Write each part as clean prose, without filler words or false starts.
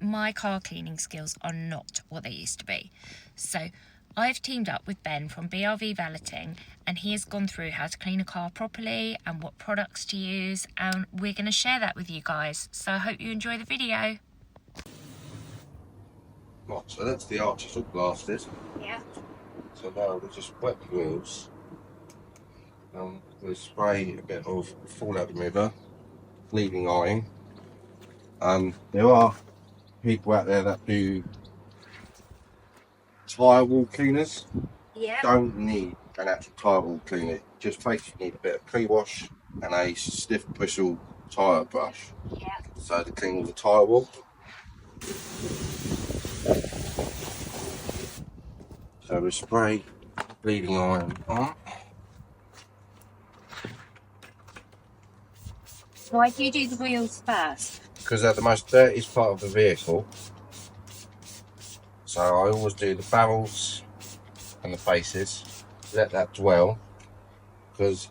my car cleaning skills are not what they used to be. So I've teamed up with Ben from BRV Valeting, and he has gone through how to clean a car properly and what products to use, and we're going to share that with you guys. So I hope you enjoy the video. Right, so that's the arches all blasted. Yeah. So now we'll just wet the wheels. We'll spray a bit of fallout remover, bleeding iron. There are people out there that do tyre wall cleaners. Yeah. Don't need an actual tyre wall cleaner. Just basically need a bit of pre-wash and a stiff bristle tyre brush. Yeah. So to clean all the tyre wall. So we spray bleeding iron on. Why do you do the wheels first? Because they're the most dirtiest part of the vehicle. So I always do the barrels and the faces, let that dwell, because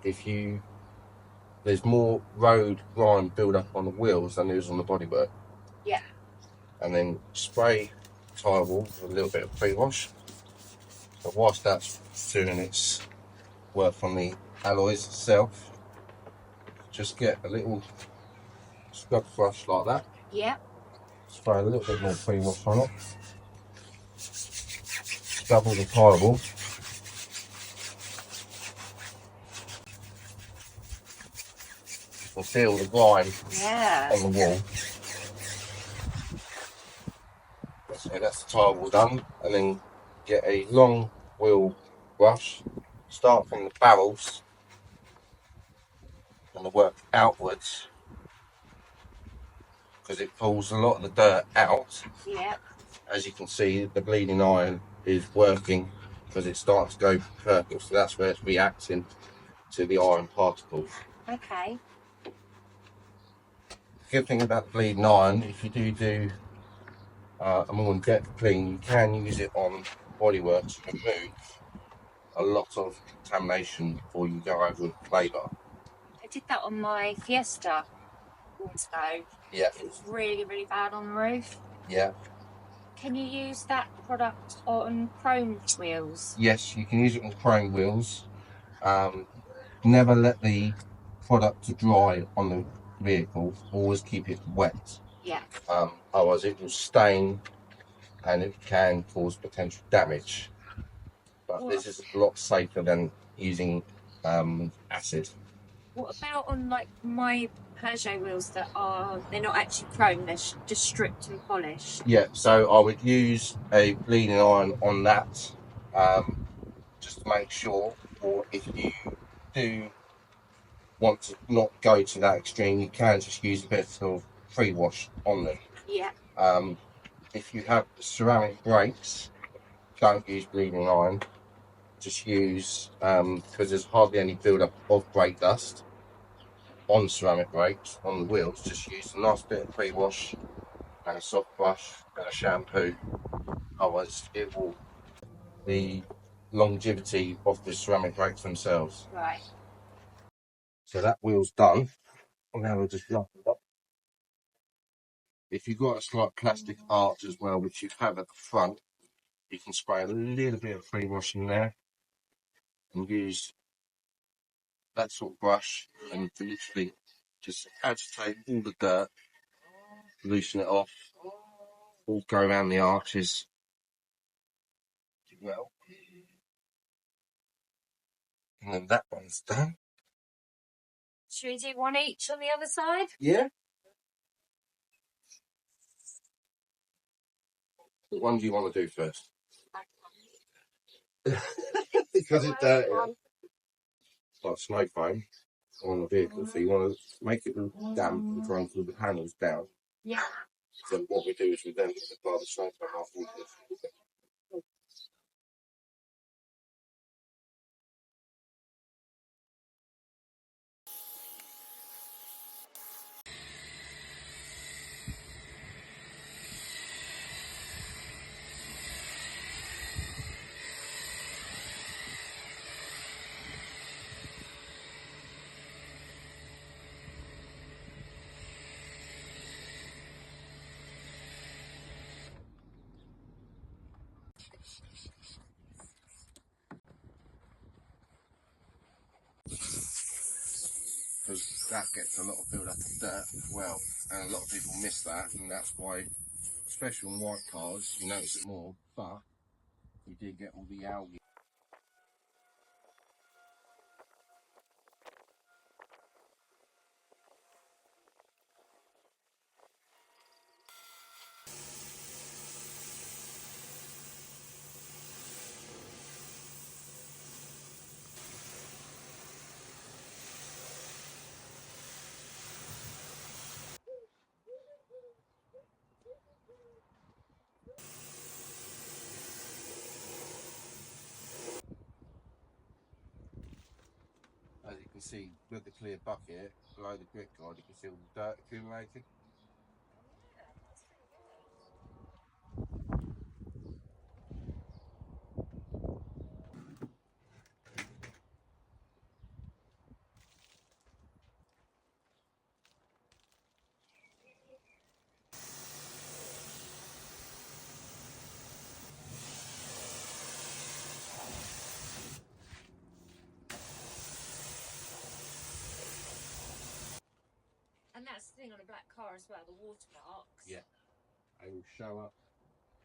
there's more road grime build up on the wheels than there is on the bodywork. Yeah. And then spray tyre wall with a little bit of pre-wash. So whilst that's doing its work on the alloys itself, just get a little scrub brush like that. Yeah. Spray a little bit more pre-wash on it. Scrub all the tyre wall. You can feel the grime on the wall. So that's the tyre wall done, and then get a long wheel brush, start from the barrels and work outwards, because it pulls a lot of the dirt out. Yeah. As you can see, the bleeding iron is working because it starts to go purple, so that's where it's reacting to the iron particles. Okay. The good thing about the bleeding iron, if you do a more in-depth clean, you can use it on bodywork to remove a lot of contamination before you go over with clay bar. I did that on my Fiesta stove. Yeah. It was really, really bad on the roof. Yeah. Can you use that product on chrome wheels? Yes, you can use it on chrome wheels. Never let the product dry on the vehicle. Always keep it wet. Yeah. Otherwise it will stain and it can cause potential damage. But this is a lot safer than using acid. What about on like my Peugeot wheels they're not actually chrome, they're just stripped and polished? Yeah, so I would use a bleeding iron on that, just to make sure, or if you do want to not go to that extreme, you can just use a bit of pre-wash on them. Yeah. If you have ceramic brakes, don't use bleeding iron. Just use, because there's hardly any build-up of brake dust on ceramic brakes, on the wheels, just use a nice bit of pre-wash and a soft brush and a shampoo. Otherwise it will, the longevity of the ceramic brakes themselves. Right. So that wheel's done. Now we'll just lock it up. If you've got a slight plastic arch as well, which you have at the front, you can spray a little bit of pre-wash in there and use that sort of brush and literally just agitate all the dirt, loosen it off, all go around the arches. Well, and then that one's done. Should we do one each on the other side? Yeah. What one do you want to do first? Because it's dirty. Like snow foam on the vehicle, so you want to make it damp and try and cool the panels down. Yeah. So what we do is we then apply the snow foam afterwards. that gets a lot of build up of dirt as well, and a lot of people miss that, and that's why, especially on white cars, you notice it more. But you did get all the algae. As you can see, with the clear bucket below the grit guard, you can see all the dirt accumulated. And that's the thing on a black car as well, the watermarks. Yeah, they will show up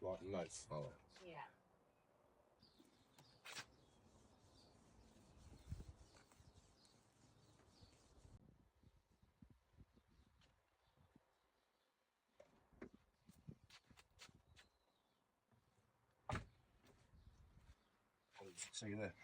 like no fire. Yeah. See you there.